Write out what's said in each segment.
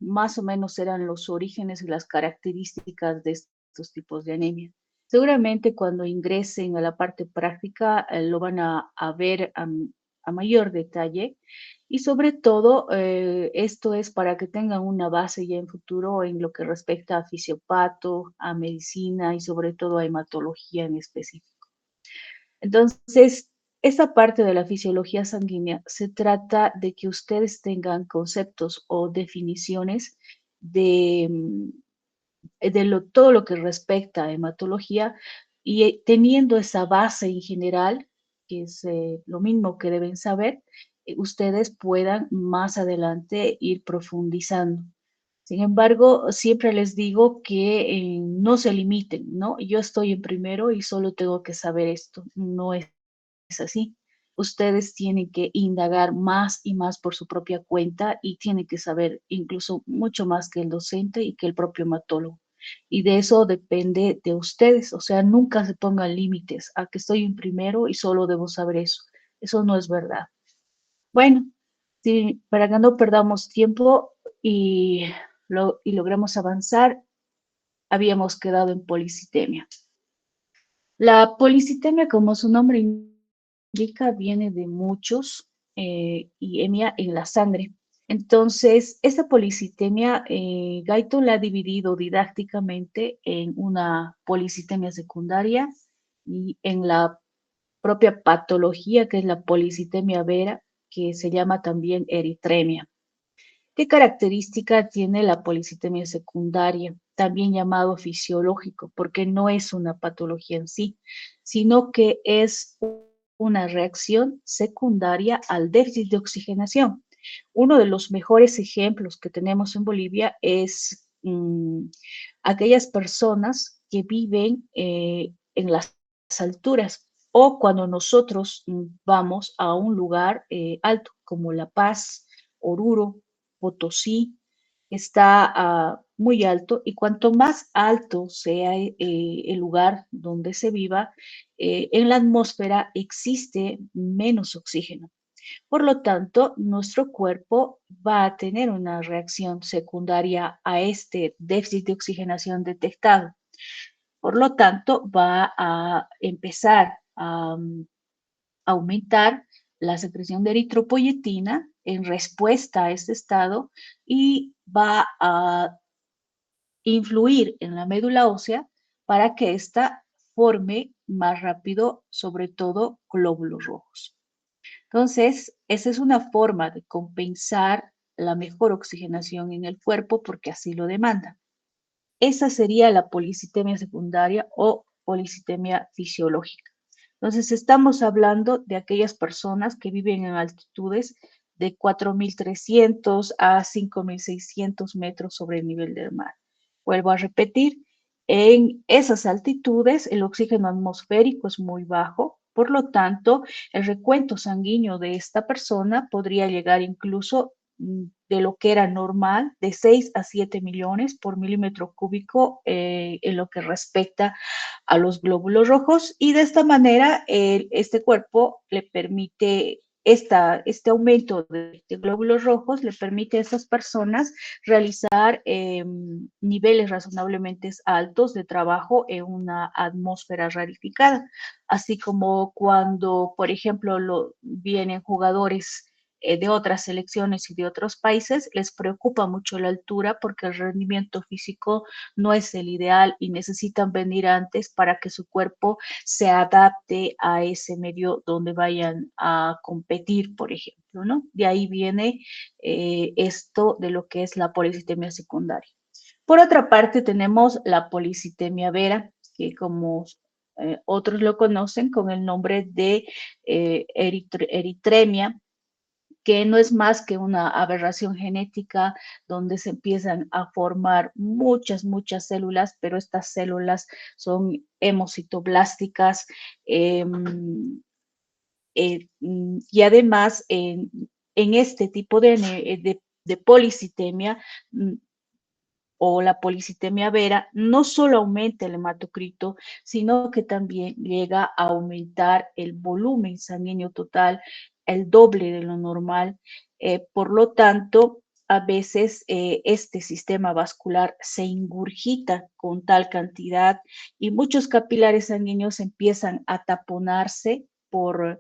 más o menos eran los orígenes y las características de estos tipos de anemia. Seguramente cuando ingresen a la parte práctica lo van a ver a mayor detalle y sobre todo esto es para que tengan una base ya en futuro en lo que respecta a fisiopato, a medicina y sobre todo a hematología en específico. Entonces, esta parte de la fisiología sanguínea se trata de que ustedes tengan conceptos o definiciones de, todo lo que respecta a hematología y teniendo esa base en general, que es lo mismo que deben saber, ustedes puedan más adelante ir profundizando. Sin embargo, siempre les digo que no se limiten, ¿no? Yo estoy en primero y solo tengo que saber esto. No es así. Ustedes tienen que indagar más y más por su propia cuenta y tienen que saber incluso mucho más que el docente y que el propio hematólogo. Y de eso depende de ustedes. O sea, nunca se pongan límites a que estoy en primero y solo debo saber eso. Eso no es verdad. Bueno, sí, para que no perdamos tiempo y, y logremos avanzar, habíamos quedado en policitemia. La policitemia, como su nombre indica, viene de muchos y hemia en la sangre. Entonces, esta policitemia, Gaito la ha dividido didácticamente en una policitemia secundaria y en la propia patología, que es la policitemia vera, que se llama también eritremia. ¿Qué característica tiene la policitemia secundaria? También llamado fisiológico, porque no es una patología en sí, sino que es una reacción secundaria al déficit de oxigenación. Uno de los mejores ejemplos que tenemos en Bolivia es aquellas personas que viven en las alturas o cuando nosotros vamos a un lugar alto como La Paz, Oruro, Potosí, está muy alto y cuanto más alto sea el lugar donde se viva, en la atmósfera existe menos oxígeno. Por lo tanto, nuestro cuerpo va a tener una reacción secundaria a este déficit de oxigenación detectado. Por lo tanto, va a empezar a aumentar la secreción de eritropoyetina en respuesta a este estado y va a influir en la médula ósea para que ésta forme más rápido, sobre todo, glóbulos rojos. Entonces, esa es una forma de compensar la mejor oxigenación en el cuerpo porque así lo demanda. Esa sería la policitemia secundaria o policitemia fisiológica. Entonces, estamos hablando de aquellas personas que viven en altitudes de 4.300 a 5.600 metros sobre el nivel del mar. Vuelvo a repetir, en esas altitudes el oxígeno atmosférico es muy bajo, por lo tanto, el recuento sanguíneo de esta persona podría llegar incluso de lo que era normal, de 6 a 7 millones por milímetro cúbico en lo que respecta a los glóbulos rojos y de esta manera este cuerpo le permite, este aumento de glóbulos rojos le permite a estas personas realizar niveles razonablemente altos de trabajo en una atmósfera rarificada, así como cuando, por ejemplo, vienen jugadores de otras selecciones y de otros países, les preocupa mucho la altura porque el rendimiento físico no es el ideal y necesitan venir antes para que su cuerpo se adapte a ese medio donde vayan a competir, por ejemplo, ¿no? De ahí viene esto de lo que es la policitemia secundaria. Por otra parte, tenemos la policitemia vera, que como otros lo conocen con el nombre de eritremia, que no es más que una aberración genética donde se empiezan a formar muchas células, pero estas células son hemocitoblásticas y además en este tipo de policitemia o la policitemia vera, no solo aumenta el hematocrito, sino que también llega a aumentar el volumen sanguíneo total, el doble de lo normal. Por lo tanto, a veces este sistema vascular se ingurgita con tal cantidad y muchos capilares sanguíneos empiezan a taponarse por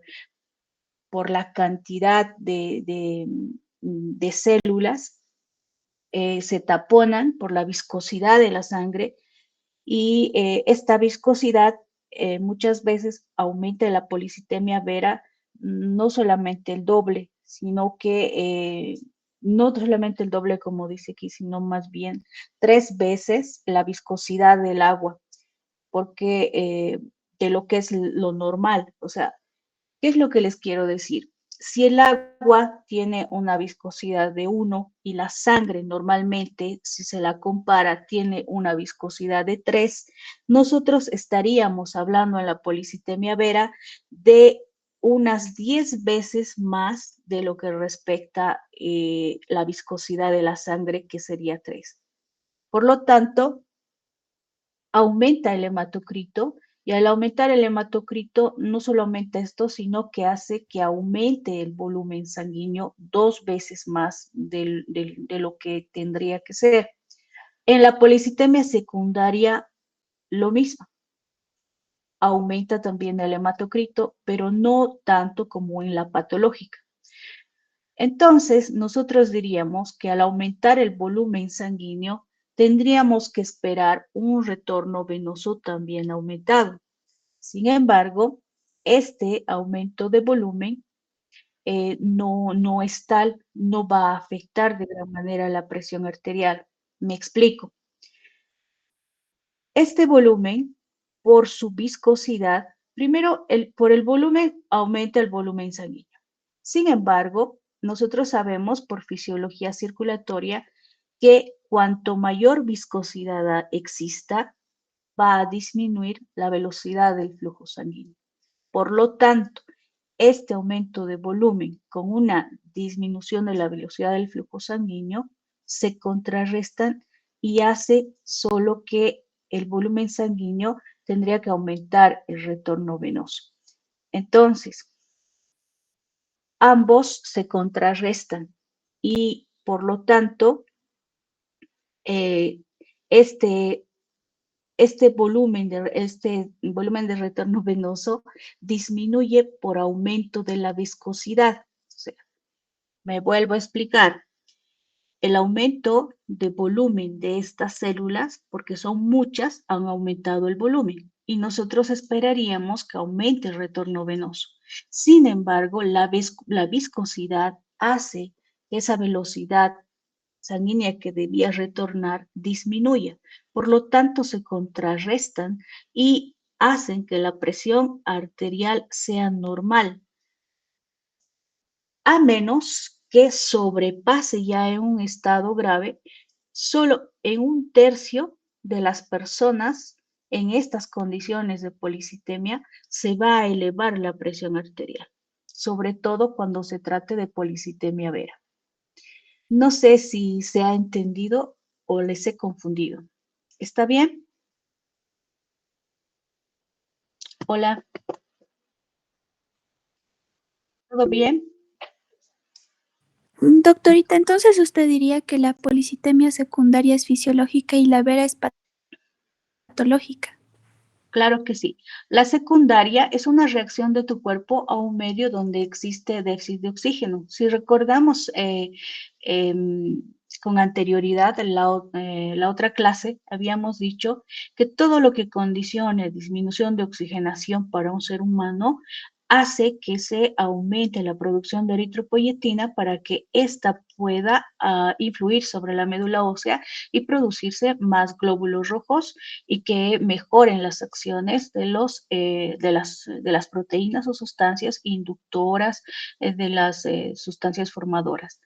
la cantidad de células, se taponan por la viscosidad de la sangre y esta viscosidad muchas veces aumenta la policitemia vera no solamente el doble, sino que no solamente el doble como dice aquí, sino más bien 3 veces la viscosidad del agua, porque de lo que es lo normal. O sea, ¿qué es lo que les quiero decir? Si el agua tiene una viscosidad de 1 y la sangre normalmente, si se la compara, tiene una viscosidad de 3, nosotros estaríamos hablando en la policitemia vera de unas 10 veces más de lo que respecta la viscosidad de la sangre, que sería 3. Por lo tanto, aumenta el hematocrito y al aumentar el hematocrito no solo aumenta esto, sino que hace que aumente el volumen sanguíneo 2 veces más de lo que tendría que ser. En la policitemia secundaria, lo mismo. Aumenta también el hematocrito, pero no tanto como en la patológica. Entonces, nosotros diríamos que al aumentar el volumen sanguíneo, tendríamos que esperar un retorno venoso también aumentado. Sin embargo, este aumento de volumen no es tal, no va a afectar de gran manera la presión arterial. Me explico. Este volumen, por su viscosidad, primero por el volumen aumenta el volumen sanguíneo. Sin embargo, nosotros sabemos por fisiología circulatoria que cuanto mayor viscosidad exista, va a disminuir la velocidad del flujo sanguíneo. Por lo tanto, este aumento de volumen con una disminución de la velocidad del flujo sanguíneo se contrarrestan y hace solo que el volumen sanguíneo tendría que aumentar el retorno venoso. Entonces, ambos se contrarrestan y por lo tanto, eh, este, este volumen de retorno venoso disminuye por aumento de la viscosidad. O sea, me vuelvo a explicar. El aumento de volumen de estas células, porque son muchas, han aumentado el volumen y nosotros esperaríamos que aumente el retorno venoso. Sin embargo, la viscosidad hace que esa velocidad sanguínea que debía retornar disminuya. Por lo tanto, se contrarrestan y hacen que la presión arterial sea normal, a menos que sobrepase ya en un estado grave. Solo en 1/3 de las personas en estas condiciones de policitemia se va a elevar la presión arterial, sobre todo cuando se trate de policitemia vera. No sé si se ha entendido o les he confundido. ¿Está bien? Hola, ¿todo bien? Doctorita, entonces usted diría que la policitemia secundaria es fisiológica y la vera es patológica. Claro que sí. La secundaria es una reacción de tu cuerpo a un medio donde existe déficit de oxígeno. Si recordamos con anterioridad en la otra clase, habíamos dicho que todo lo que condicione disminución de oxigenación para un ser humano hace que se aumente la producción de eritropoyetina para que ésta pueda influir sobre la médula ósea y producirse más glóbulos rojos y que mejoren las acciones de las proteínas o sustancias inductoras, de las sustancias formadoras.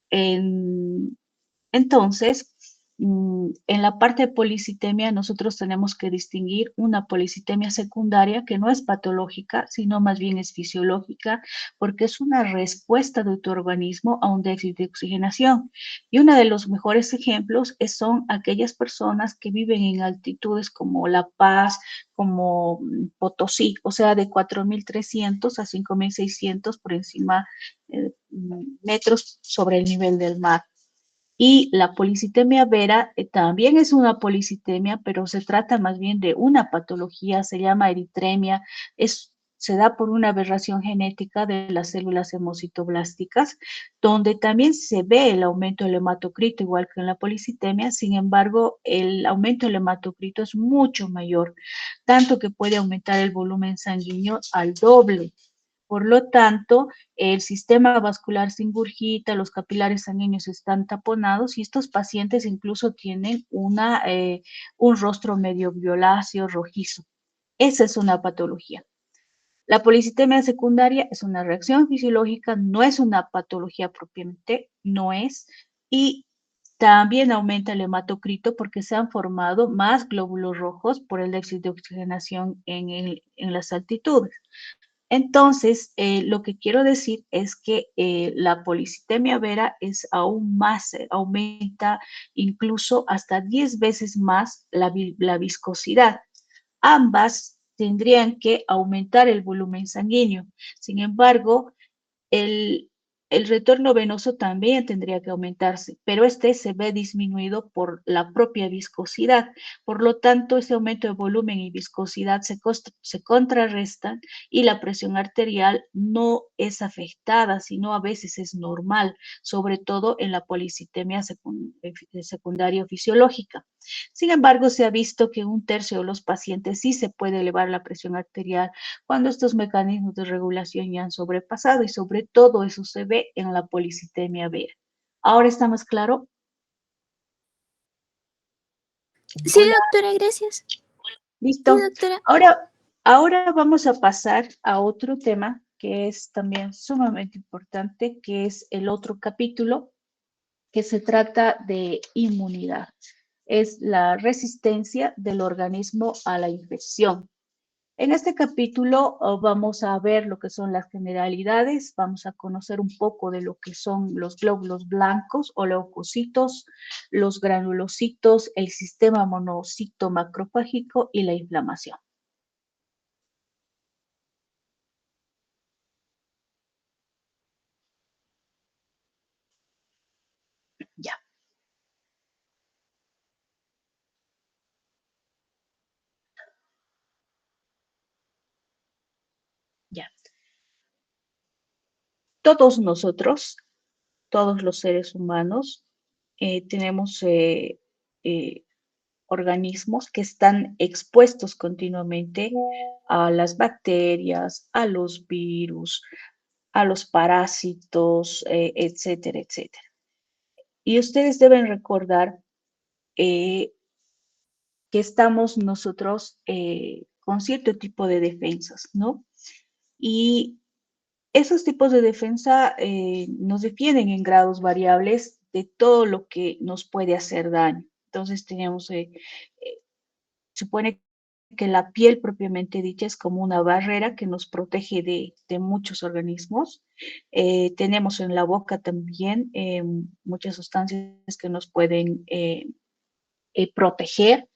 En, entonces, en la parte de policitemia nosotros tenemos que distinguir una policitemia secundaria que no es patológica, sino más bien es fisiológica, porque es una respuesta de tu organismo a un déficit de oxigenación. Y uno de los mejores ejemplos son aquellas personas que viven en altitudes como La Paz, como Potosí, o sea, de 4.300 a 5.600 por encima metros sobre el nivel del mar. Y la policitemia vera también es una policitemia, pero se trata más bien de una patología, se llama eritremia, se da por una aberración genética de las células hemocitoblásticas, donde también se ve el aumento del hematocrito, igual que en la policitemia. Sin embargo, el aumento del hematocrito es mucho mayor, tanto que puede aumentar el volumen sanguíneo al doble. Por lo tanto, el sistema vascular se ingurgita, los capilares sanguíneos están taponados y estos pacientes incluso tienen un rostro medio violáceo, rojizo. Esa es una patología. La policitemia secundaria es una reacción fisiológica, no es una patología propiamente, no es, y también aumenta el hematocrito porque se han formado más glóbulos rojos por el déficit de oxigenación en las altitudes. Entonces, lo que quiero decir es que la policitemia vera es aún más, aumenta incluso hasta 10 veces más la viscosidad. Ambas tendrían que aumentar el volumen sanguíneo. Sin embargo, el, el retorno venoso también tendría que aumentarse, pero este se ve disminuido por la propia viscosidad. Por lo tanto, ese aumento de volumen y viscosidad se contrarrestan y la presión arterial no es afectada, sino a veces es normal, sobre todo en la policitemia secundaria fisiológica. Sin embargo, se ha visto que un tercio de los pacientes sí se puede elevar la presión arterial cuando estos mecanismos de regulación ya han sobrepasado, y sobre todo eso se ve en la policitemia vera. ¿Ahora está más claro? Sí, Hola, doctora, gracias. Sí, listo. doctora. Ahora vamos a pasar a otro tema que es también sumamente importante, que es el otro capítulo que se trata de inmunidad. Es la resistencia del organismo a la infección. En este capítulo vamos a ver lo que son las generalidades, vamos a conocer un poco de lo que son los glóbulos blancos o leucocitos, los granulocitos, el sistema monocito macrofágico y la inflamación. Ya, ya. Todos nosotros, todos los seres humanos, tenemos eh, organismos que están expuestos continuamente a las bacterias, a los virus, a los parásitos, etcétera, etcétera. Y ustedes deben recordar eh, que estamos nosotros con cierto tipo de defensas, ¿no? Y esos tipos de defensa nos defienden en grados variables de todo lo que nos puede hacer daño. Entonces tenemos, supone que la piel propiamente dicha es como una barrera que nos protege de muchos organismos. Tenemos en la boca también muchas sustancias que nos pueden proteger,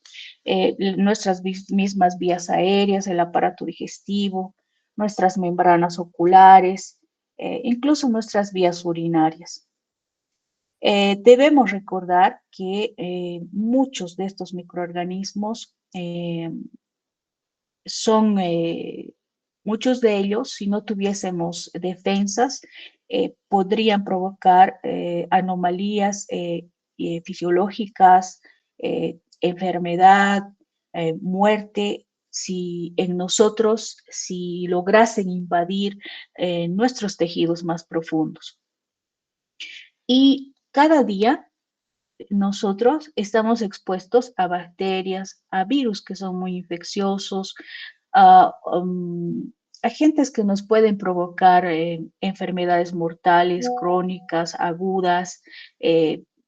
nuestras mismas vías aéreas, el aparato digestivo, nuestras membranas oculares, incluso nuestras vías urinarias. Debemos recordar que muchos de estos microorganismos son, muchos de ellos, si no tuviésemos defensas, podrían provocar anomalías fisiológicas, enfermedad, muerte, si en nosotros, si lograsen invadir nuestros tejidos más profundos. Y cada día nosotros estamos expuestos a bacterias, a virus que son muy infecciosos, a agentes que nos pueden provocar enfermedades mortales, crónicas, agudas.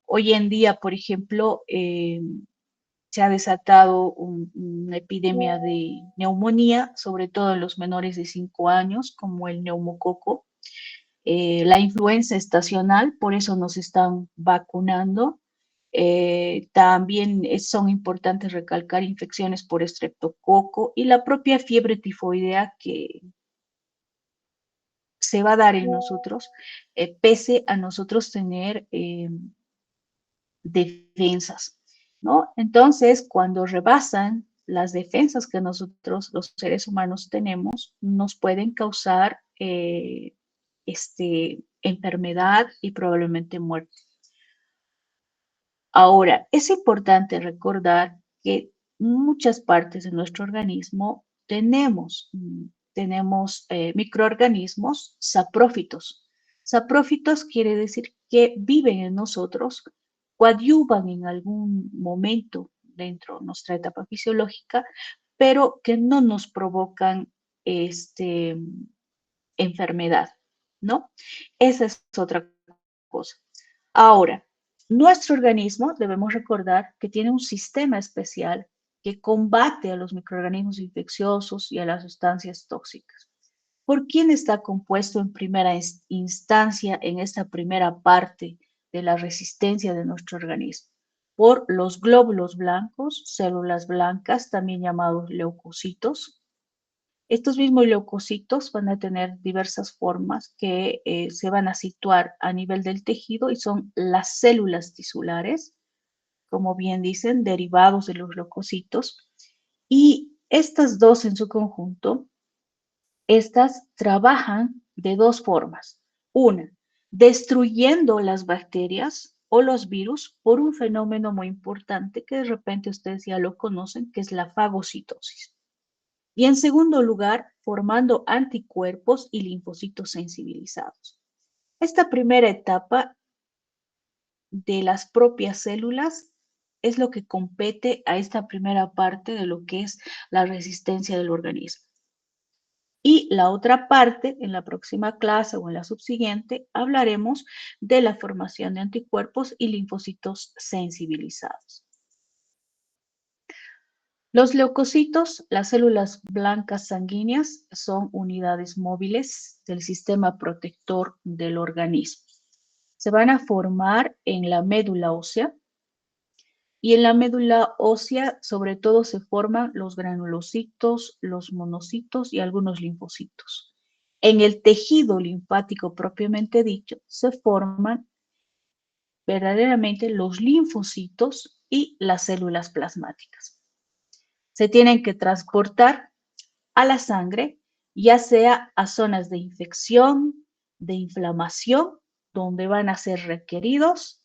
Hoy en día, por ejemplo, se ha desatado una epidemia de neumonía, sobre todo en los menores de 5 años, como el neumococo. La influenza estacional, por eso nos están vacunando. También son importantes recalcar infecciones por estreptococo y la propia fiebre tifoidea que se va a dar en nosotros, pese a nosotros tener defensas, ¿no? Entonces, cuando rebasan las defensas que nosotros, los seres humanos, tenemos, nos pueden causar enfermedad y probablemente muerte. Ahora, es importante recordar que muchas partes de nuestro organismo tenemos microorganismos saprófitos. Saprófitos quiere decir que viven en nosotros, coadyuvan en algún momento dentro de nuestra etapa fisiológica, pero que no nos provocan enfermedad, ¿no? Esa es otra cosa. Ahora, nuestro organismo, debemos recordar que tiene un sistema especial que combate a los microorganismos infecciosos y a las sustancias tóxicas. ¿Por quién está compuesto en primera instancia en esta primera parte de la resistencia de nuestro organismo? Por los glóbulos blancos, células blancas, también llamados leucocitos. Estos mismos leucocitos van a tener diversas formas que se van a situar a nivel del tejido y son las células tisulares, como bien dicen, derivados de los leucocitos. Y estas dos en su conjunto, estas trabajan de dos formas. Una, destruyendo las bacterias o los virus por un fenómeno muy importante que de repente ustedes ya lo conocen, que es la fagocitosis. Y en segundo lugar, formando anticuerpos y linfocitos sensibilizados. Esta primera etapa de las propias células es lo que compete a esta primera parte de lo que es la resistencia del organismo. Y la otra parte, en la próxima clase o en la subsiguiente, hablaremos de la formación de anticuerpos y linfocitos sensibilizados. Los leucocitos, las células blancas sanguíneas, son unidades móviles del sistema protector del organismo. Se van a formar en la médula ósea y en la médula ósea sobre todo se forman los granulocitos, los monocitos y algunos linfocitos. En el tejido linfático propiamente dicho se forman verdaderamente los linfocitos y las células plasmáticas. Se tienen que transportar a la sangre, ya sea a zonas de infección, de inflamación, donde van a ser requeridos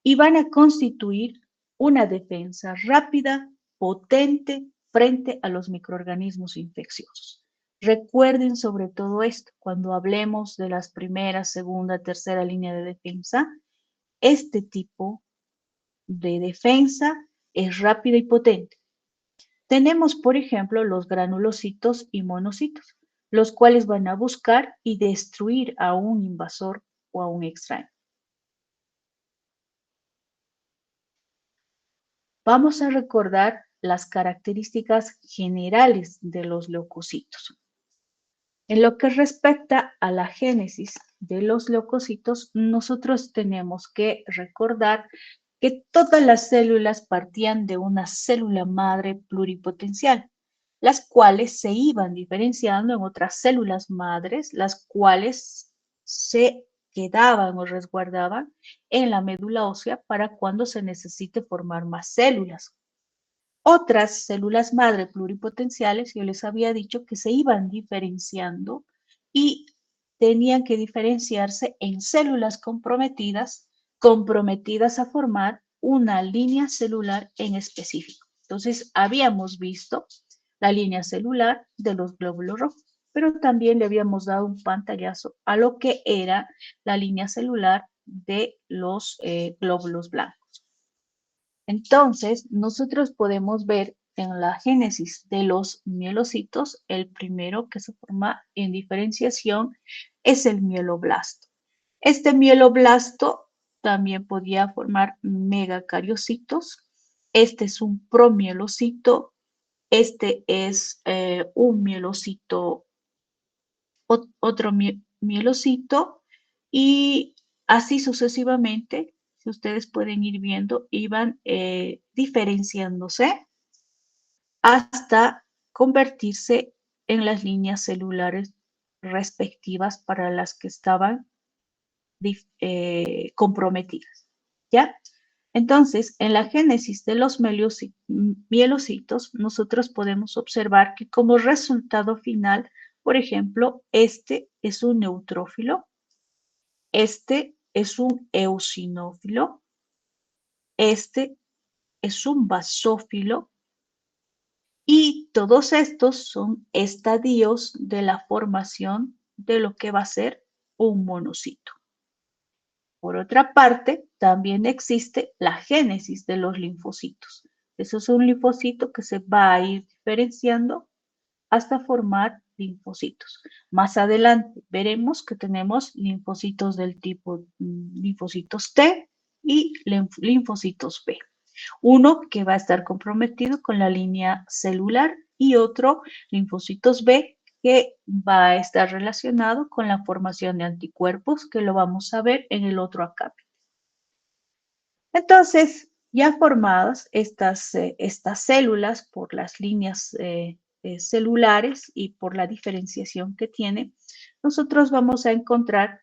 y van a constituir una defensa rápida, potente, frente a los microorganismos infecciosos. Recuerden sobre todo esto, cuando hablemos de las primera, segunda, tercera línea de defensa, este tipo de defensa es rápida y potente. Tenemos, por ejemplo, los granulocitos y monocitos, los cuales van a buscar y destruir a un invasor o a un extraño. Vamos a recordar las características generales de los leucocitos. En lo que respecta a la génesis de los leucocitos, nosotros tenemos que recordar que todas las células partían de una célula madre pluripotencial, las cuales se iban diferenciando en otras células madres, las cuales se quedaban o resguardaban en la médula ósea para cuando se necesite formar más células. Otras células madre pluripotenciales, yo les había dicho que se iban diferenciando y tenían que diferenciarse en células comprometidas a formar una línea celular en específico. Entonces, habíamos visto la línea celular de los glóbulos rojos, pero también le habíamos dado un pantallazo a lo que era la línea celular de los glóbulos blancos. Entonces, nosotros podemos ver en la génesis de los mielocitos, el primero que se forma en diferenciación es el mieloblasto. Este mieloblasto también podía formar megacariocitos. Este es un promielocito. Este es un mielocito, otro mielocito, y así sucesivamente. Si ustedes pueden ir viendo, iban diferenciándose hasta convertirse en las líneas celulares respectivas para las que estaban comprometidas, ¿ya? Entonces, en la génesis de los mielocitos, nosotros podemos observar que como resultado final, por ejemplo, este es un neutrófilo, este es un eosinófilo, este es un basófilo y todos estos son estadios de la formación de lo que va a ser un monocito. Por otra parte, también existe la génesis de los linfocitos. Eso es un linfocito que se va a ir diferenciando hasta formar linfocitos. Más adelante veremos que tenemos linfocitos del tipo linfocitos T y linfocitos B. Uno que va a estar comprometido con la línea celular y otro, linfocitos B, que va a estar relacionado con la formación de anticuerpos, que lo vamos a ver en el otro acápite. Entonces, ya formadas estas células por las líneas celulares y por la diferenciación que tiene, nosotros vamos a encontrar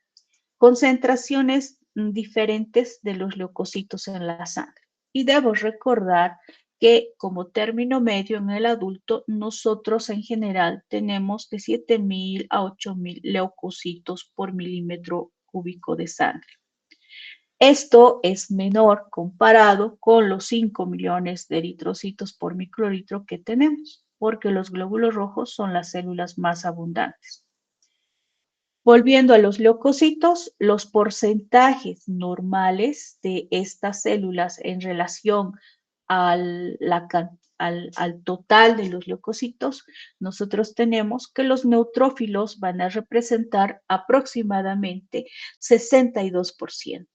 concentraciones diferentes de los leucocitos en la sangre. Y debo recordar que como término medio en el adulto, nosotros en general tenemos de 7.000 a 8.000 leucocitos por milímetro cúbico de sangre. Esto es menor comparado con los 5 millones de eritrocitos por microlitro que tenemos, porque los glóbulos rojos son las células más abundantes. Volviendo a los leucocitos, los porcentajes normales de estas células en relación al total de los leucocitos, nosotros tenemos que los neutrófilos van a representar aproximadamente 62%.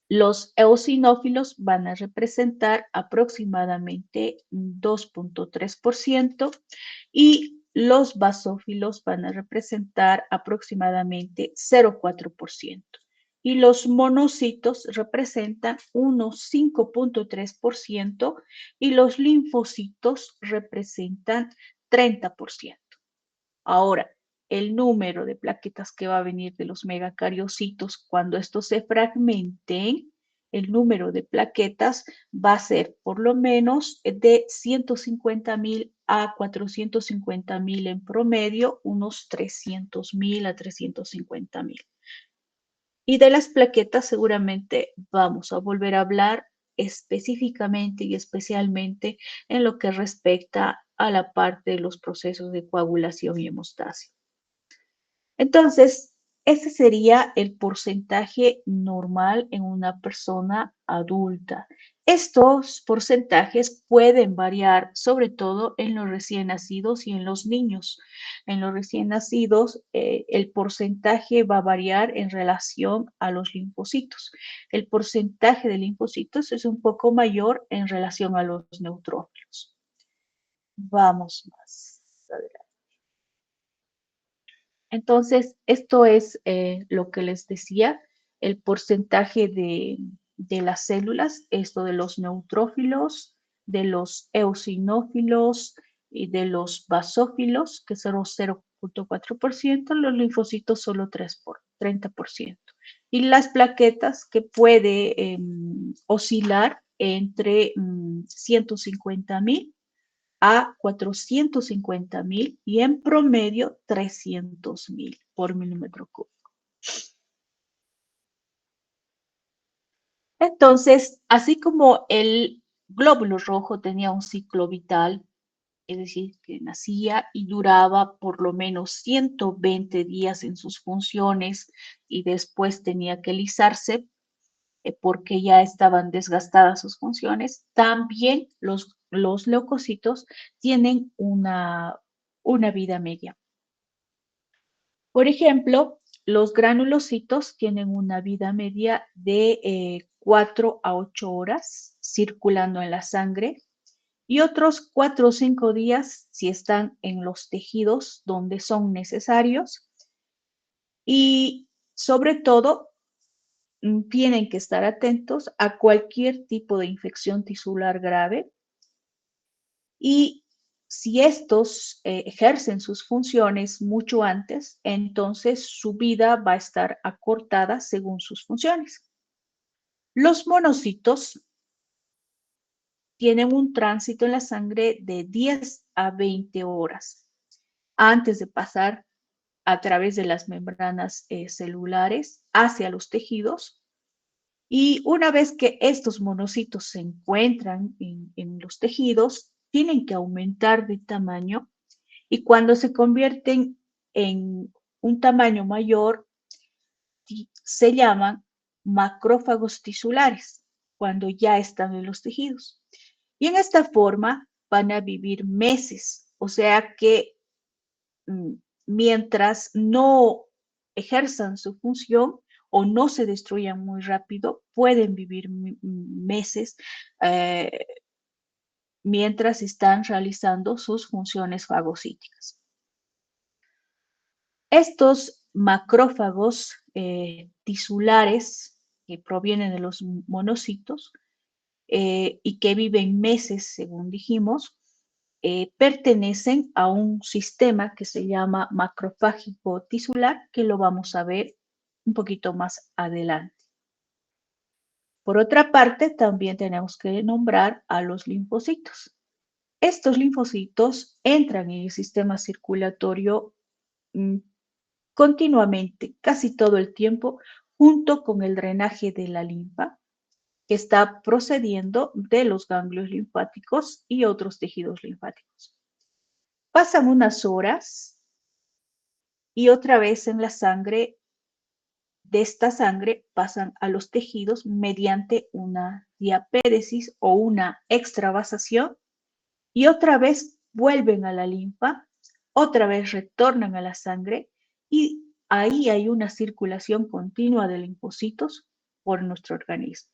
Los eosinófilos van a representar aproximadamente 2.3% y los basófilos van a representar aproximadamente 0.4%. Y los monocitos representan unos 5.3% y los linfocitos representan 30%. Ahora, el número de plaquetas que va a venir de los megacariocitos, cuando estos se fragmenten, el número de plaquetas va a ser por lo menos de 150.000 a 450.000 en promedio, unos 300.000 a 350.000. Y de las plaquetas seguramente vamos a volver a hablar específicamente y especialmente en lo que respecta a la parte de los procesos de coagulación y hemostasia. Entonces, ese sería el porcentaje normal en una persona adulta. Estos porcentajes pueden variar, sobre todo en los recién nacidos y en los niños. En los recién nacidos, el porcentaje va a variar en relación a los linfocitos. El porcentaje de linfocitos es un poco mayor en relación a los neutrófilos. Vamos más adelante. Entonces, esto es lo que les decía, el porcentaje de las células, esto de los neutrófilos, de los eosinófilos y de los basófilos, que son 0.4%, los linfocitos solo 30%. Y las plaquetas que puede oscilar entre 150.000 a 450.000 y en promedio 300.000 por milímetro cúbico. Entonces, así como el glóbulo rojo tenía un ciclo vital, es decir, que nacía y duraba por lo menos 120 días en sus funciones y después tenía que lisarse porque ya estaban desgastadas sus funciones, también los leucocitos tienen una vida media. Por ejemplo, los granulocitos tienen una vida media de 4 a 8 horas circulando en la sangre y otros 4 o 5 días si están en los tejidos donde son necesarios. Y sobre todo, tienen que estar atentos a cualquier tipo de infección tisular grave y si estos ejercen sus funciones mucho antes, entonces su vida va a estar acortada según sus funciones. Los monocitos tienen un tránsito en la sangre de 10 a 20 horas antes de pasar a través de las membranas celulares hacia los tejidos. Y una vez que estos monocitos se encuentran en los tejidos, tienen que aumentar de tamaño y cuando se convierten en un tamaño mayor, se llaman macrófagos tisulares, cuando ya están en los tejidos. Y en esta forma van a vivir meses, o sea que mientras no ejerzan su función o no se destruyan muy rápido, pueden vivir meses mientras están realizando sus funciones fagocíticas. Estos macrófagos tisulares que provienen de los monocitos y que viven meses, según dijimos, pertenecen a un sistema que se llama macrofágico tisular, que lo vamos a ver un poquito más adelante. Por otra parte, también tenemos que nombrar a los linfocitos. Estos linfocitos entran en el sistema circulatorio continuamente, casi todo el tiempo, junto con el drenaje de la linfa, que está procediendo de los ganglios linfáticos y otros tejidos linfáticos. Pasan unas horas y otra vez en la sangre, de esta sangre pasan a los tejidos mediante una diapéresis o una extravasación y otra vez vuelven a la linfa, otra vez retornan a la sangre y ahí hay una circulación continua de linfocitos por nuestro organismo.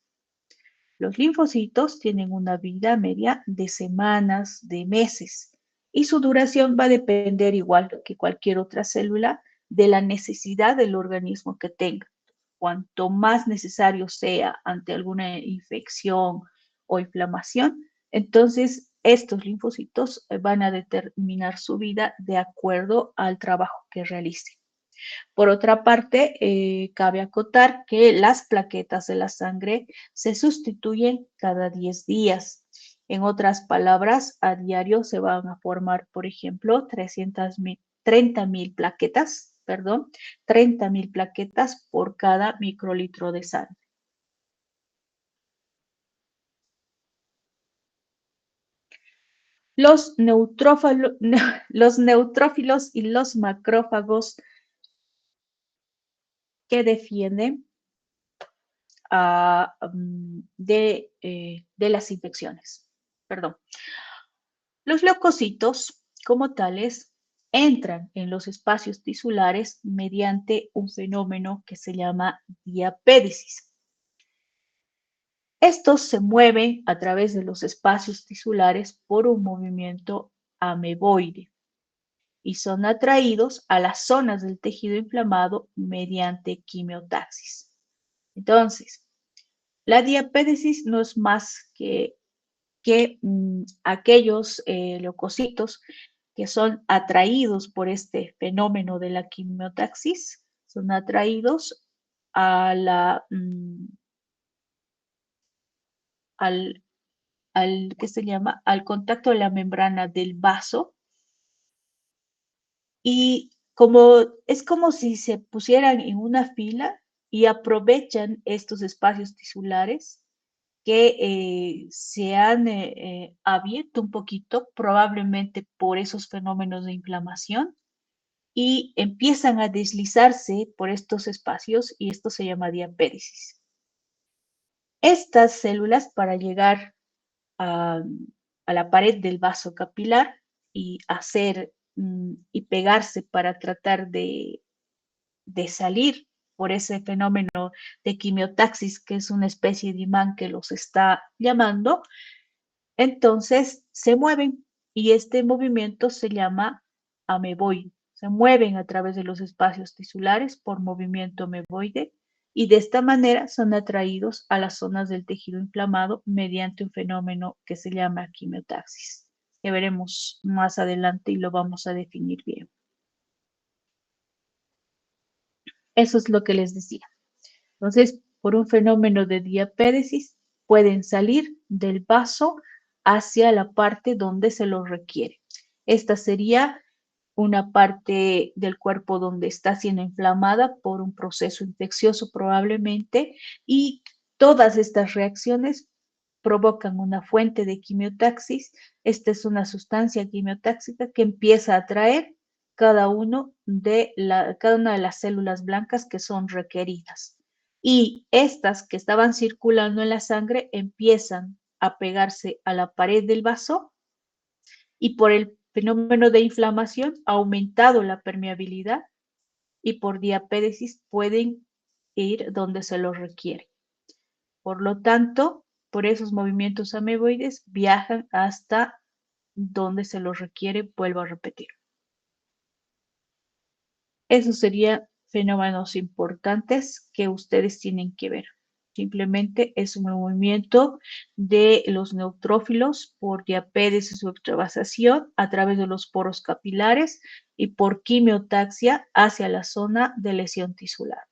Los linfocitos tienen una vida media de semanas, de meses, y su duración va a depender, igual que cualquier otra célula, de la necesidad del organismo que tenga. Cuanto más necesario sea ante alguna infección o inflamación, entonces estos linfocitos van a determinar su vida de acuerdo al trabajo que realicen. Por otra parte, cabe acotar que las plaquetas de la sangre se sustituyen cada 10 días. En otras palabras, a diario se van a formar, por ejemplo, 30.000 plaquetas, 30.000 plaquetas por cada microlitro de sangre. Los neutrófilos y los macrófagos que defienden de las infecciones. Perdón. Los leucocitos, como tales, entran en los espacios tisulares mediante un fenómeno que se llama diapéresis. Estos se mueven a través de los espacios tisulares por un movimiento ameboide y son atraídos a las zonas del tejido inflamado mediante quimiotaxis. Entonces, la diapéresis no es más que aquellos leucocitos que son atraídos por este fenómeno de la quimiotaxis, son atraídos a ¿qué se llama? Al contacto de la membrana del vaso y es como si se pusieran en una fila y aprovechan estos espacios tisulares que se han abierto un poquito, probablemente por esos fenómenos de inflamación, y empiezan a deslizarse por estos espacios y esto se llama diapéresis. Estas células, para llegar a, a la pared del vaso capilar y y pegarse para tratar de salir por ese fenómeno de quimiotaxis, que es una especie de imán que los está llamando, entonces se mueven y este movimiento se llama ameboide. Se mueven a través de los espacios tisulares por movimiento ameboide y de esta manera son atraídos a las zonas del tejido inflamado mediante un fenómeno que se llama quimiotaxis, que veremos más adelante y lo vamos a definir bien. Eso es lo que les decía. Entonces, por un fenómeno de diapédesis, pueden salir del vaso hacia la parte donde se los requiere. Esta sería una parte del cuerpo donde está siendo inflamada por un proceso infeccioso probablemente, y todas estas reacciones provocan una fuente de quimiotaxis. Esta es una sustancia quimiotáxica que empieza a atraer cada una de las células blancas que son requeridas. Y estas que estaban circulando en la sangre empiezan a pegarse a la pared del vaso, y por el fenómeno de inflamación ha aumentado la permeabilidad, y por diapédesis pueden ir donde se los requiere. Por lo tanto, por esos movimientos ameboides viajan hasta donde se los requiere, vuelvo a repetir. Esos serían fenómenos importantes que ustedes tienen que ver. Simplemente es un movimiento de los neutrófilos por diapédesis o extravasación a través de los poros capilares y por quimiotaxia hacia la zona de lesión tisular.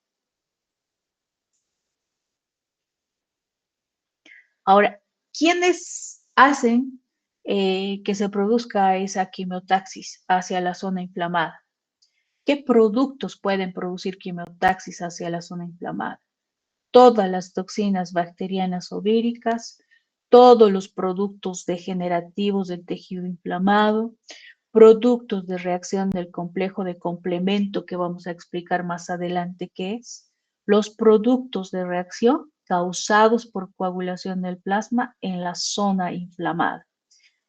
Ahora, ¿quiénes hacen que se produzca esa quimiotaxis hacia la zona inflamada? ¿Qué productos pueden producir quimiotaxis hacia la zona inflamada? Todas las toxinas bacterianas o víricas, todos los productos degenerativos del tejido inflamado, productos de reacción del complejo de complemento que vamos a explicar más adelante qué es, los productos de reacción causados por coagulación del plasma en la zona inflamada.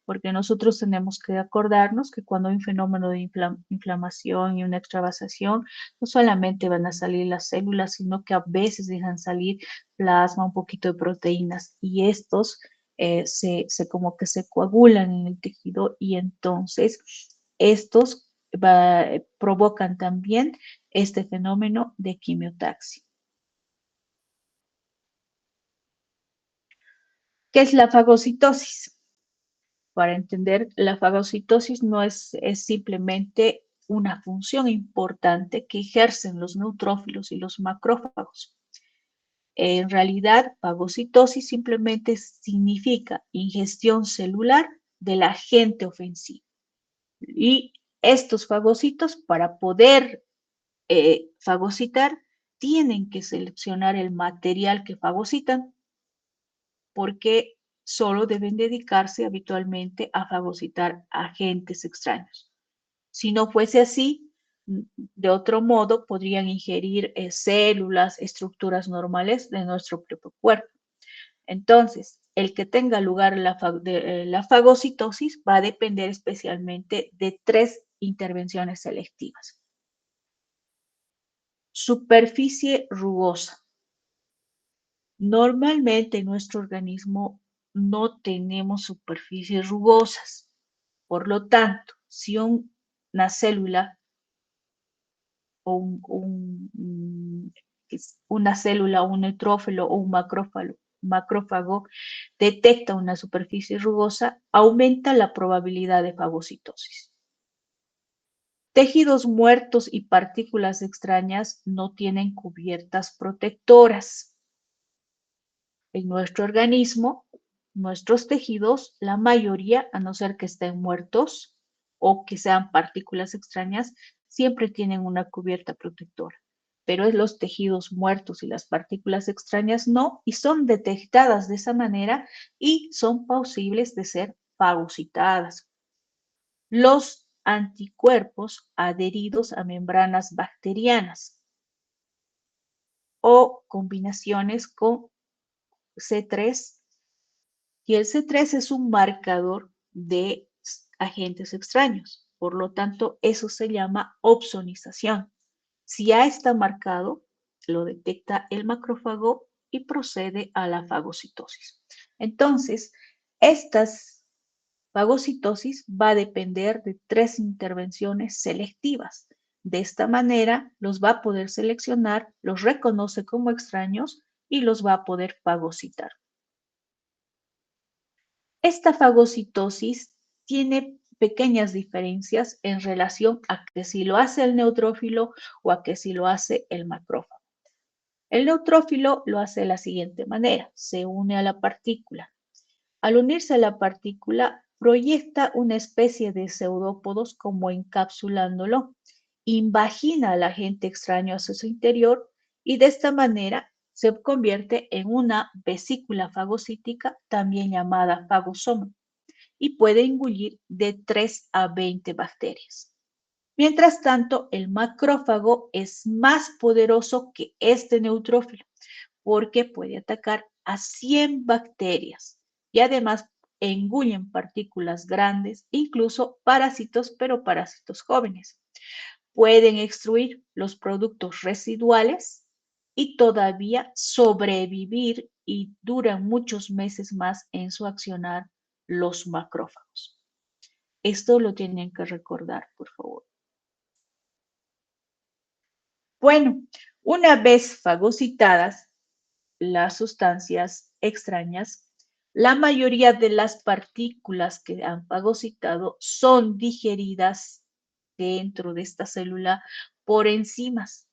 Porque nosotros tenemos que acordarnos que cuando hay un fenómeno de inflamación y una extravasación, no solamente van a salir las células, sino que a veces dejan salir plasma, un poquito de proteínas, y estos como que se coagulan en el tejido, y entonces estos provocan también este fenómeno de quimiotaxia. ¿Qué es la fagocitosis? Para entender, la fagocitosis no es simplemente una función importante que ejercen los neutrófilos y los macrófagos. En realidad, fagocitosis simplemente significa ingestión celular del agente ofensivo. Y estos fagocitos, para poder fagocitar, tienen que seleccionar el material que fagocitan, porque solo deben dedicarse habitualmente a fagocitar agentes extraños. Si no fuese así, de otro modo podrían ingerir células, estructuras normales de nuestro propio cuerpo. Entonces, el que tenga lugar la fagocitosis va a depender especialmente de 3 intervenciones selectivas. Superficie rugosa. Normalmente en nuestro organismo no tenemos superficies rugosas. Por lo tanto, si una célula o una célula, un neutrófilo o un macrófago detecta una superficie rugosa, aumenta la probabilidad de fagocitosis. Tejidos muertos y partículas extrañas no tienen cubiertas protectoras. En nuestro organismo, nuestros tejidos, la mayoría, a no ser que estén muertos o que sean partículas extrañas, siempre tienen una cubierta protectora. Pero los tejidos muertos y las partículas extrañas no, y son detectadas de esa manera y son posibles de ser fagocitadas. Los anticuerpos adheridos a membranas bacterianas o combinaciones con C3, y el C3 es un marcador de agentes extraños. Por lo tanto, eso se llama opsonización. Si ya está marcado, lo detecta el macrófago y procede a la fagocitosis. Entonces, estas fagocitosis va a depender de 3 intervenciones selectivas. De esta manera, los va a poder seleccionar, los reconoce como extraños y los va a poder fagocitar. Esta fagocitosis tiene pequeñas diferencias en relación a que si lo hace el neutrófilo o a que si lo hace el macrófago. El neutrófilo lo hace de la siguiente manera, se une a la partícula. Al unirse a la partícula, proyecta una especie de pseudópodos como encapsulándolo, invagina al agente extraño hacia su interior y de esta manera se convierte en una vesícula fagocítica, también llamada fagosoma, y puede engullir de 3 a 20 bacterias. Mientras tanto, el macrófago es más poderoso que este neutrófilo porque puede atacar a 100 bacterias y además engullen partículas grandes, incluso parásitos, pero parásitos jóvenes. Pueden extruir los productos residuales y todavía sobrevivir y duran muchos meses más en su accionar los macrófagos. Esto lo tienen que recordar, por favor. Bueno, una vez fagocitadas las sustancias extrañas, la mayoría de las partículas que han fagocitado son digeridas dentro de esta célula por enzimas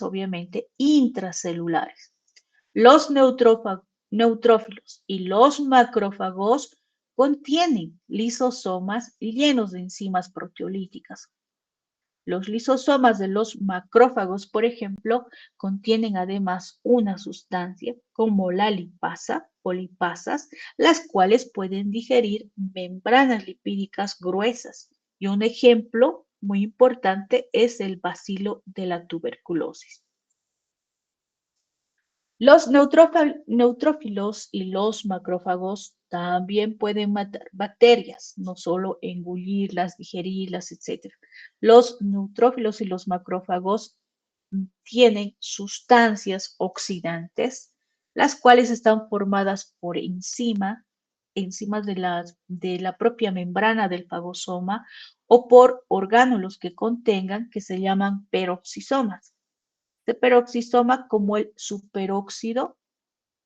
obviamente intracelulares. Los neutrófilos y los macrófagos contienen lisosomas llenos de enzimas proteolíticas. Los lisosomas de los macrófagos, por ejemplo, contienen además una sustancia como la lipasa o lipasas, las cuales pueden digerir membranas lipídicas gruesas. Y un ejemplo muy importante es el bacilo de la tuberculosis. Los neutrófilos y los macrófagos también pueden matar bacterias, no solo engullirlas, digerirlas, etc. Los neutrófilos y los macrófagos tienen sustancias oxidantes, las cuales están formadas por enzimas de la propia membrana del fagosoma o por orgánulos que contengan, que se llaman peroxisomas de peroxisoma como el superóxido,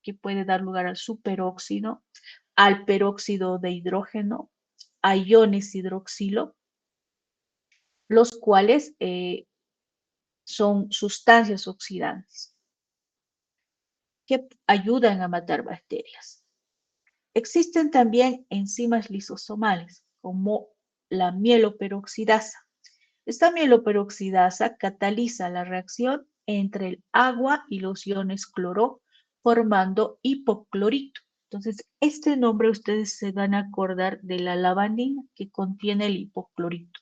que puede dar lugar al superóxido, al peróxido de hidrógeno, a iones hidroxilo, los cuales son sustancias oxidantes que ayudan a matar bacterias. Existen también enzimas lisosomales, como la mieloperoxidasa. Esta mieloperoxidasa cataliza la reacción entre el agua y los iones cloro, formando hipoclorito. Entonces, este nombre ustedes se van a acordar de la lavandina que contiene el hipoclorito.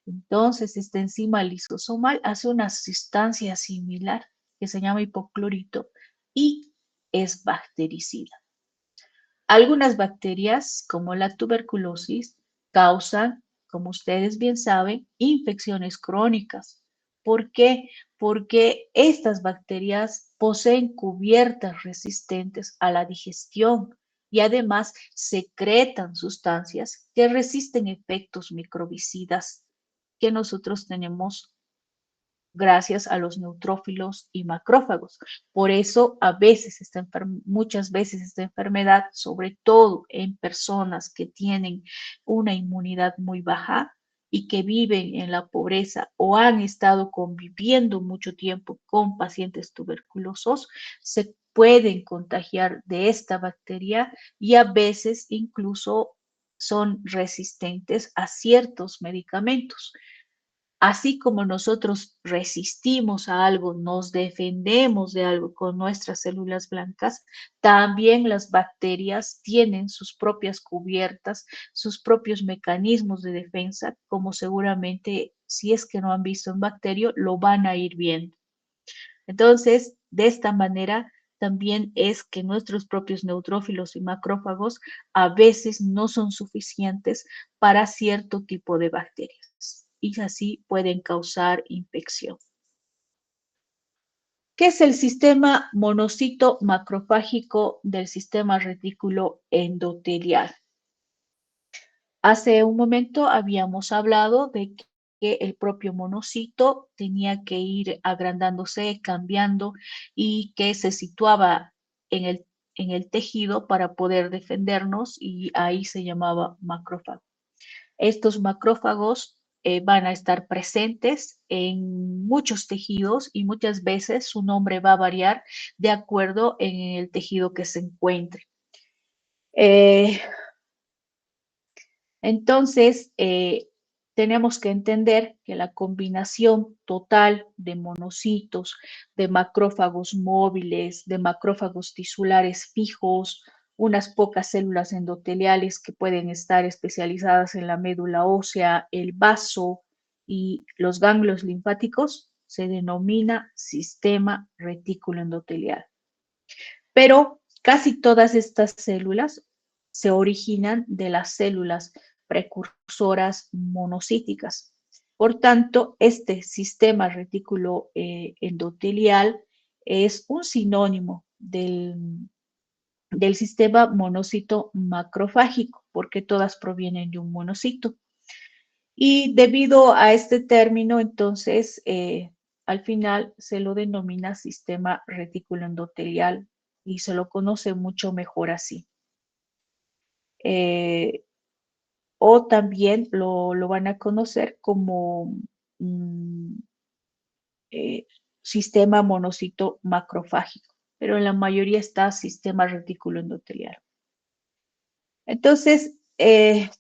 Entonces, esta enzima lisosomal hace una sustancia similar que se llama hipoclorito y es bactericida. Algunas bacterias, como la tuberculosis, causan, como ustedes bien saben, infecciones crónicas. ¿Por qué? Porque estas bacterias poseen cubiertas resistentes a la digestión y además secretan sustancias que resisten efectos microbicidas que nosotros tenemos gracias a los neutrófilos y macrófagos. Por eso muchas veces esta enfermedad, sobre todo en personas que tienen una inmunidad muy baja y que viven en la pobreza o han estado conviviendo mucho tiempo con pacientes tuberculosos, se pueden contagiar de esta bacteria y a veces incluso son resistentes a ciertos medicamentos. Así como nosotros resistimos a algo, nos defendemos de algo con nuestras células blancas, también las bacterias tienen sus propias cubiertas, sus propios mecanismos de defensa, como seguramente si es que no han visto un bacterio, lo van a ir viendo. Entonces, de esta manera, también es que nuestros propios neutrófilos y macrófagos a veces no son suficientes para cierto tipo de bacterias y así pueden causar infección. ¿Qué es el sistema monocito macrofágico del sistema retículo endotelial? Hace un momento habíamos hablado de que el propio monocito tenía que ir agrandándose, cambiando y que se situaba en el tejido para poder defendernos y ahí se llamaba macrófago. Estos macrófagos van a estar presentes en muchos tejidos y muchas veces su nombre va a variar de acuerdo en el tejido que se encuentre. Entonces, tenemos que entender que la combinación total de monocitos, de macrófagos móviles, de macrófagos tisulares fijos, unas pocas células endoteliales que pueden estar especializadas en la médula ósea, el vaso y los ganglios linfáticos, se denomina sistema retículo endotelial. Pero casi todas estas células se originan de las células precursoras monocíticas. Por tanto, este sistema retículo endotelial es un sinónimo del sistema monocito macrofágico, porque todas provienen de un monocito. Y debido a este término, entonces, al final se lo denomina sistema retículo endotelial y se lo conoce mucho mejor así. O también lo van a conocer como sistema monocito macrofágico, pero en la mayoría está sistema retículo endotelial. Entonces,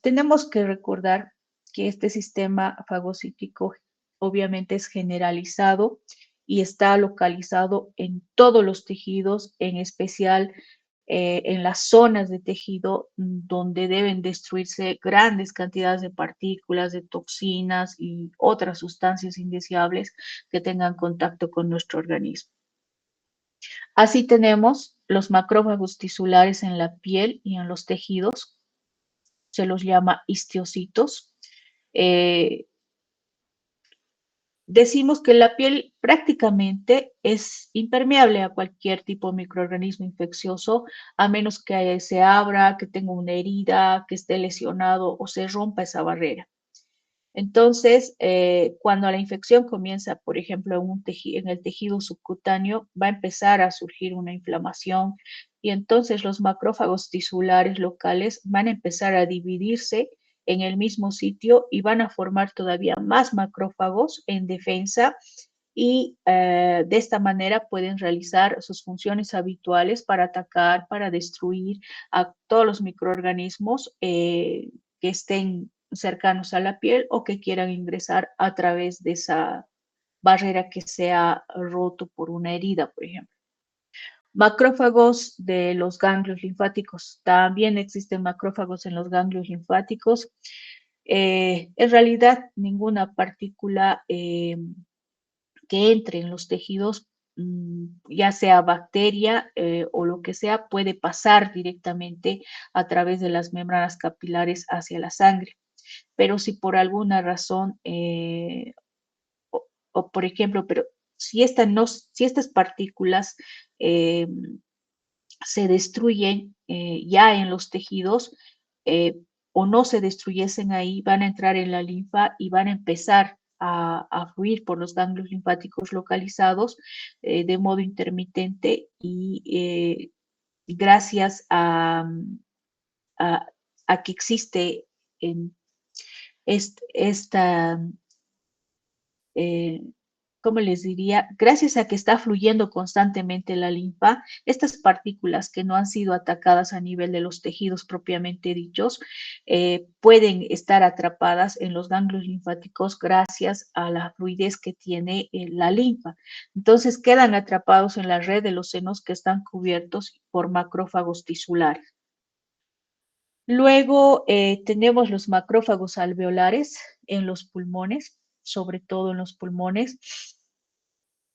tenemos que recordar que este sistema fagocítico obviamente es generalizado y está localizado en todos los tejidos, en especial en las zonas de tejido donde deben destruirse grandes cantidades de partículas, de toxinas y otras sustancias indeseables que tengan contacto con nuestro organismo. Así tenemos los macrófagos tisulares en la piel y en los tejidos, se los llama histiocitos. Decimos que la piel prácticamente es impermeable a cualquier tipo de microorganismo infeccioso, a menos que se abra, que tenga una herida, que esté lesionado o se rompa esa barrera. Entonces, cuando la infección comienza, por ejemplo, en el tejido subcutáneo, va a empezar a surgir una inflamación y entonces los macrófagos tisulares locales van a empezar a dividirse en el mismo sitio y van a formar todavía más macrófagos en defensa y de esta manera pueden realizar sus funciones habituales para atacar, para destruir a todos los microorganismos que estén cercanos a la piel o que quieran ingresar a través de esa barrera que se ha roto por una herida, por ejemplo. Macrófagos de los ganglios linfáticos. También existen macrófagos en los ganglios linfáticos. En realidad, ninguna partícula que entre en los tejidos, ya sea bacteria o lo que sea, puede pasar directamente a través de las membranas capilares hacia la sangre. Pero si por alguna razón, o por ejemplo, pero si estas partículas se destruyen ya en los tejidos o no se destruyesen ahí, van a entrar en la linfa y van a empezar a fluir por los ganglios linfáticos localizados de modo intermitente y gracias a, a que existe en esta, ¿cómo les diría? Gracias a que está fluyendo constantemente la linfa, estas partículas que no han sido atacadas a nivel de los tejidos propiamente dichos, pueden estar atrapadas en los ganglios linfáticos gracias a la fluidez que tiene la linfa. Entonces quedan atrapados en la red de los senos que están cubiertos por macrófagos tisulares. Luego tenemos los macrófagos alveolares en los pulmones, sobre todo en los pulmones,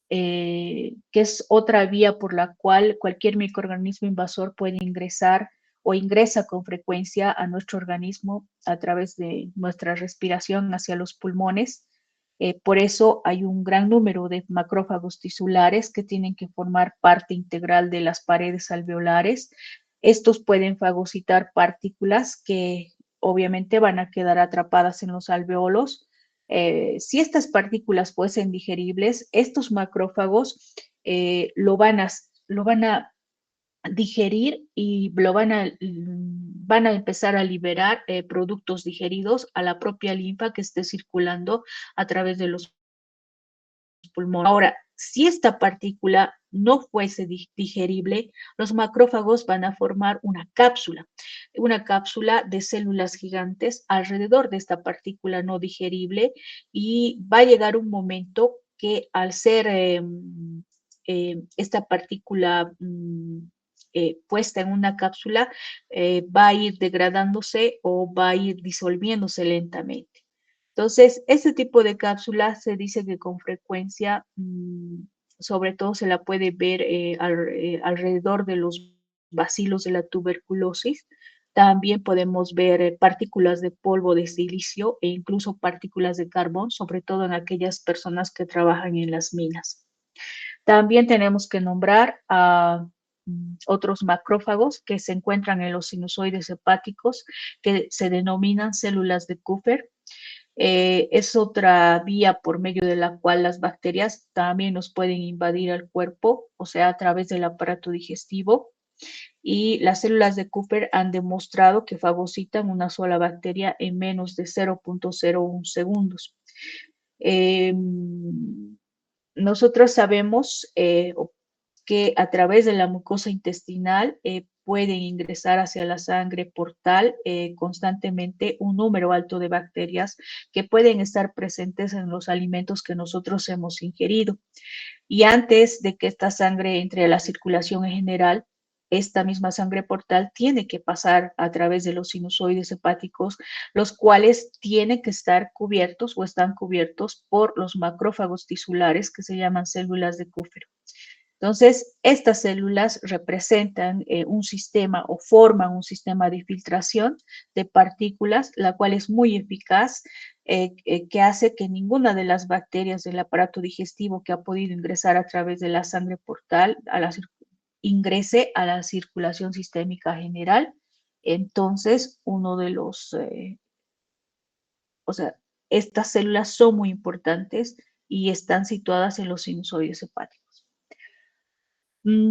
que es otra vía por la cual cualquier microorganismo invasor puede ingresar o ingresa con frecuencia a nuestro organismo a través de nuestra respiración hacia los pulmones. Por eso hay un gran número de macrófagos tisulares que tienen que formar parte integral de las paredes alveolares. Estos pueden fagocitar partículas que obviamente van a quedar atrapadas en los alveolos. Si estas partículas fuesen digeribles, estos macrófagos lo van a digerir y lo van a van a empezar a liberar productos digeridos a la propia linfa que esté circulando a través de los pulmones. Ahora, si esta partícula no fuese digerible, los macrófagos van a formar una cápsula de células gigantes alrededor de esta partícula no digerible, y va a llegar un momento que al ser esta partícula puesta en una cápsula, va a ir degradándose o va a ir disolviéndose lentamente. Entonces, este tipo de cápsulas se dice que con frecuencia, sobre todo se la puede ver alrededor de los bacilos de la tuberculosis. También podemos ver partículas de polvo de silicio e incluso partículas de carbón, sobre todo en aquellas personas que trabajan en las minas. También tenemos que nombrar a otros macrófagos que se encuentran en los sinusoides hepáticos, que se denominan células de Kupffer. Es otra vía por medio de la cual las bacterias también nos pueden invadir el cuerpo, o sea, a través del aparato digestivo. Y las células de Kupffer han demostrado que fagocitan una sola bacteria en menos de 0.01 segundos. Nosotros sabemos que a través de la mucosa intestinal pueden ingresar hacia la sangre portal constantemente un número alto de bacterias que pueden estar presentes en los alimentos que nosotros hemos ingerido. Y antes de que esta sangre entre a la circulación en general, esta misma sangre portal tiene que pasar a través de los sinusoides hepáticos, los cuales tienen que estar cubiertos o están cubiertos por los macrófagos tisulares que se llaman células de Kupffer. Entonces, estas células representan un sistema o forman un sistema de filtración de partículas, la cual es muy eficaz, que hace que ninguna de las bacterias del aparato digestivo que ha podido ingresar a través de la sangre portal ingrese a la circulación sistémica general. Entonces, o sea, estas células son muy importantes y están situadas en los sinusoides hepáticos.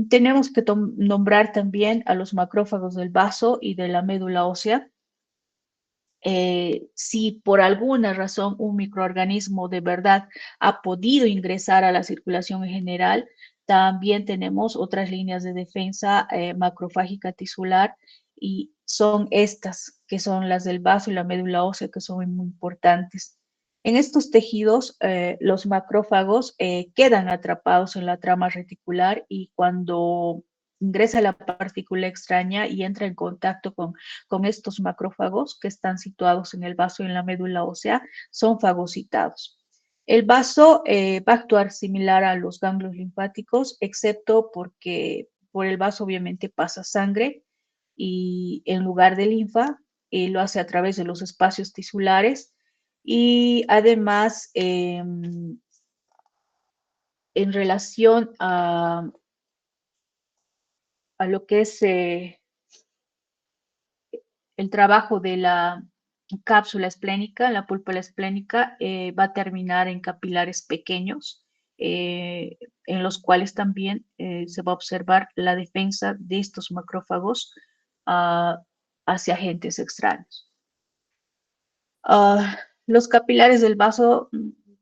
Tenemos que nombrar también a los macrófagos del vaso y de la médula ósea. Si por alguna razón un microorganismo de verdad ha podido ingresar a la circulación en general, también tenemos otras líneas de defensa macrofágica tisular, y son estas, que son las del vaso y la médula ósea, que son muy importantes. En estos tejidos, los macrófagos quedan atrapados en la trama reticular, y cuando ingresa la partícula extraña y entra en contacto con estos macrófagos que están situados en el vaso y en la médula ósea, son fagocitados. El vaso va a actuar similar a los ganglios linfáticos, excepto porque por el vaso obviamente pasa sangre, y en lugar de linfa lo hace a través de los espacios tisulares. Y además, en relación a lo que es el trabajo de la cápsula esplénica, la púrpura esplénica, va a terminar en capilares pequeños, en los cuales también se va a observar la defensa de estos macrófagos hacia agentes extraños. Los capilares del vaso,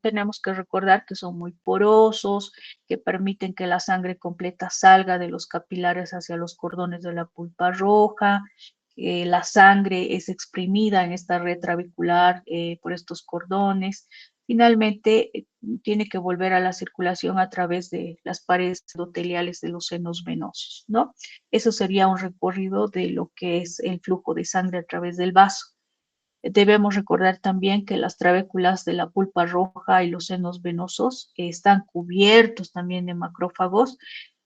tenemos que recordar que son muy porosos, que permiten que la sangre completa salga de los capilares hacia los cordones de la pulpa roja. La sangre es exprimida en esta red trabecular por estos cordones. Finalmente, tiene que volver a la circulación a través de las paredes endoteliales de los senos venosos, ¿no? Eso sería un recorrido de lo que es el flujo de sangre a través del vaso. Debemos recordar también que las trabéculas de la pulpa roja y los senos venosos están cubiertos también de macrófagos,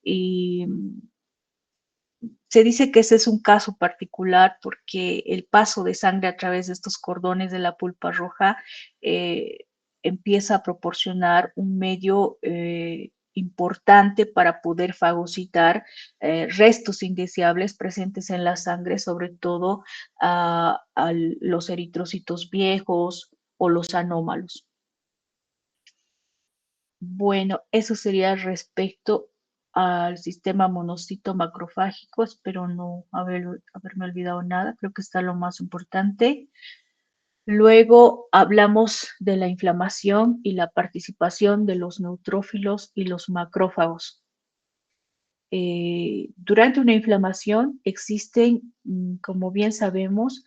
y se dice que ese es un caso particular porque el paso de sangre a través de estos cordones de la pulpa roja empieza a proporcionar un medio importante para poder fagocitar restos indeseables presentes en la sangre, sobre todo a los eritrocitos viejos o los anómalos. Bueno, eso sería respecto al sistema monocito macrofágico. Espero no haberme olvidado nada. Creo que está lo más importante. Luego hablamos de la inflamación y la participación de los neutrófilos y los macrófagos. Durante una inflamación existen, como bien sabemos,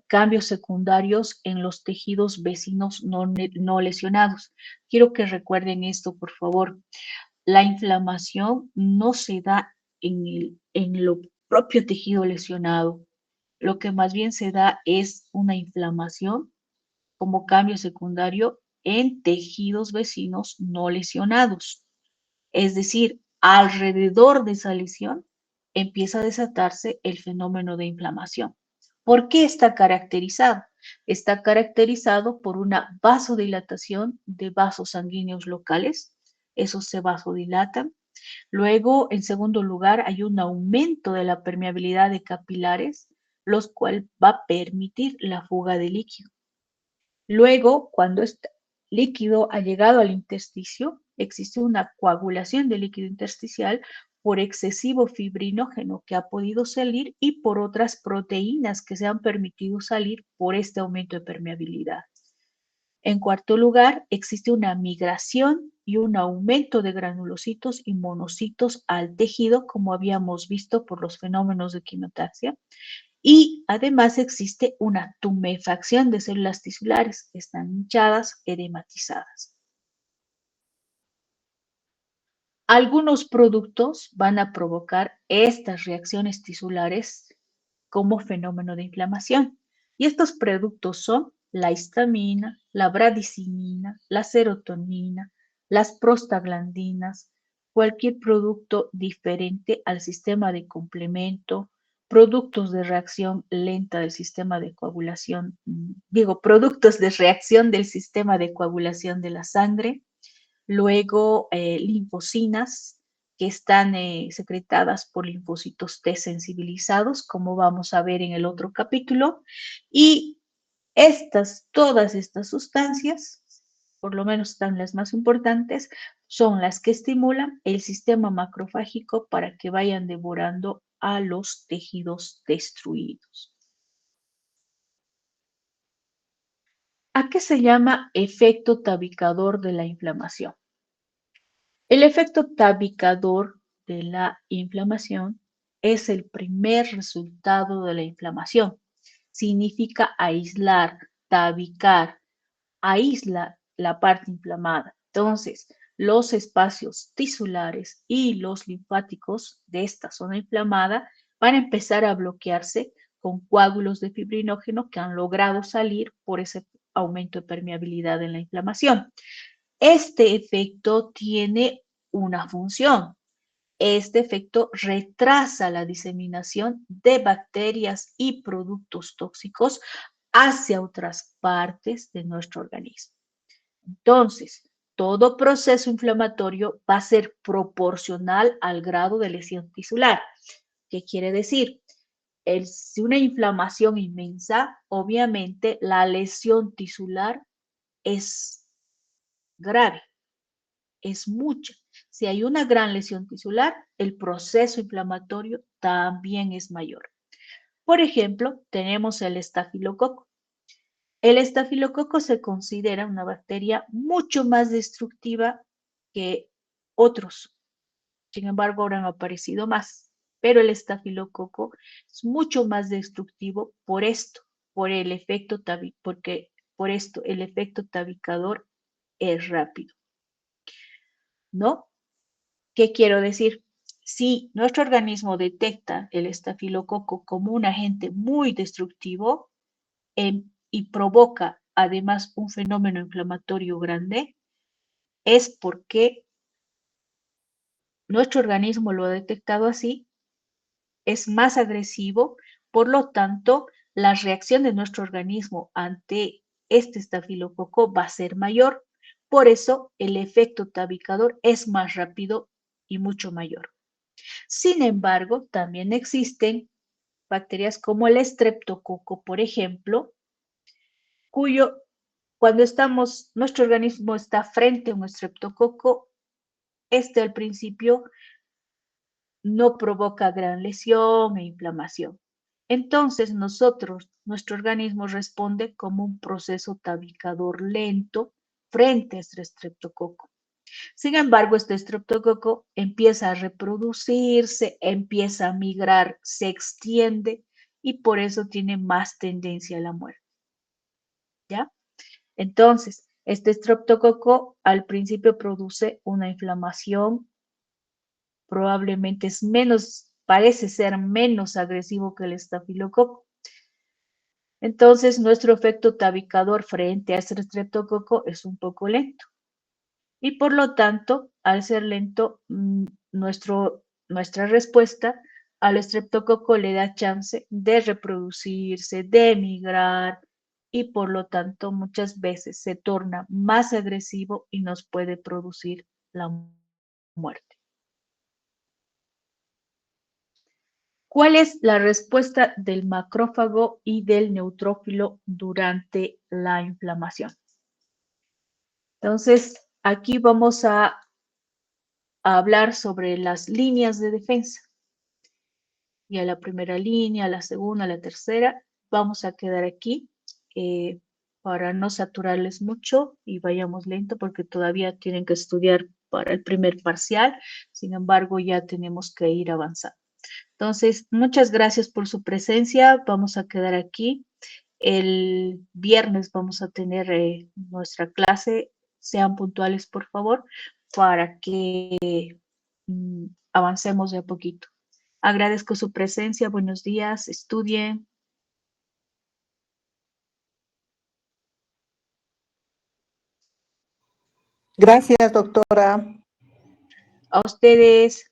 cambios secundarios en los tejidos vecinos no lesionados. Quiero que recuerden esto, por favor. La inflamación no se da en lo propio tejido lesionado. Lo que más bien se da es una inflamación como cambio secundario en tejidos vecinos no lesionados. Es decir, alrededor de esa lesión empieza a desatarse el fenómeno de inflamación. ¿Por qué está caracterizado? Está caracterizado por una vasodilatación de vasos sanguíneos locales. Esos se vasodilatan. Luego, en segundo lugar, hay un aumento de la permeabilidad de capilares, los cuales va a permitir la fuga de líquido. Luego, cuando este líquido ha llegado al intersticio, existe una coagulación del líquido intersticial por excesivo fibrinógeno que ha podido salir y por otras proteínas que se han permitido salir por este aumento de permeabilidad. En cuarto lugar, existe una migración y un aumento de granulocitos y monocitos al tejido, como habíamos visto por los fenómenos de quimiotaxia. Y además existe una tumefacción de células tisulares, que están hinchadas, edematizadas. Algunos productos van a provocar estas reacciones tisulares como fenómeno de inflamación. Y estos productos son la histamina, la bradicinina, la serotonina, las prostaglandinas, cualquier producto diferente al sistema de complemento, productos de reacción lenta del sistema de coagulación, productos de reacción del sistema de coagulación de la sangre, luego linfocinas que están secretadas por linfocitos T sensibilizados, como vamos a ver en el otro capítulo, y todas estas sustancias, por lo menos están las más importantes, son las que estimulan el sistema macrofágico para que vayan devorando a los tejidos destruidos. ¿A qué se llama efecto tabicador de la inflamación? El efecto tabicador de la inflamación es el primer resultado de la inflamación. Significa aislar, tabicar, aísla la parte inflamada. Entonces, los espacios tisulares y los linfáticos de esta zona inflamada van a empezar a bloquearse con coágulos de fibrinógeno que han logrado salir por ese aumento de permeabilidad en la inflamación. Este efecto tiene una función. Este efecto retrasa la diseminación de bacterias y productos tóxicos hacia otras partes de nuestro organismo. Entonces, todo proceso inflamatorio va a ser proporcional al grado de lesión tisular. ¿Qué quiere decir? Si una inflamación inmensa, obviamente la lesión tisular es grave, es mucha. Si hay una gran lesión tisular, el proceso inflamatorio también es mayor. Por ejemplo, tenemos el estafilococo. El estafilococo se considera una bacteria mucho más destructiva que otros. Sin embargo, ahora han aparecido más. Pero el estafilococo es mucho más destructivo por esto, porque por esto el efecto tabicador es rápido. ¿No? ¿Qué quiero decir? Si nuestro organismo detecta el estafilococo como un agente muy destructivo y provoca además un fenómeno inflamatorio grande, es porque nuestro organismo lo ha detectado así, es más agresivo, por lo tanto, la reacción de nuestro organismo ante este estafilococo va a ser mayor. Por eso, el efecto tabicador es más rápido y mucho mayor. Sin embargo, también existen bacterias como el estreptococo, por ejemplo, cuando nuestro organismo está frente a un estreptococo, este al principio no provoca gran lesión e inflamación. Entonces nuestro organismo responde como un proceso tabicador lento frente a este estreptococo. Sin embargo, este estreptococo empieza a reproducirse, empieza a migrar, se extiende y por eso tiene más tendencia a la muerte. ¿Ya? Entonces, este estreptococo al principio produce una inflamación, probablemente parece ser menos agresivo que el estafilococo. Entonces, nuestro efecto tabicador frente a este estreptococo es un poco lento. Y por lo tanto, al ser lento, nuestra respuesta al estreptococo le da chance de reproducirse, de migrar, y por lo tanto muchas veces se torna más agresivo y nos puede producir la muerte. ¿Cuál es la respuesta del macrófago y del neutrófilo durante la inflamación? Entonces, aquí vamos a hablar sobre las líneas de defensa. Y a la primera línea, a la segunda, a la tercera, vamos a quedar aquí para no saturarles mucho y vayamos lento porque todavía tienen que estudiar para el primer parcial. Sin embargo, ya tenemos que ir avanzando. Entonces, muchas gracias por su presencia. Vamos a quedar aquí. El viernes vamos a tener nuestra clase. Sean puntuales, por favor, para que avancemos de a poquito. Agradezco su presencia. Buenos días. Estudien. Gracias, doctora. A ustedes.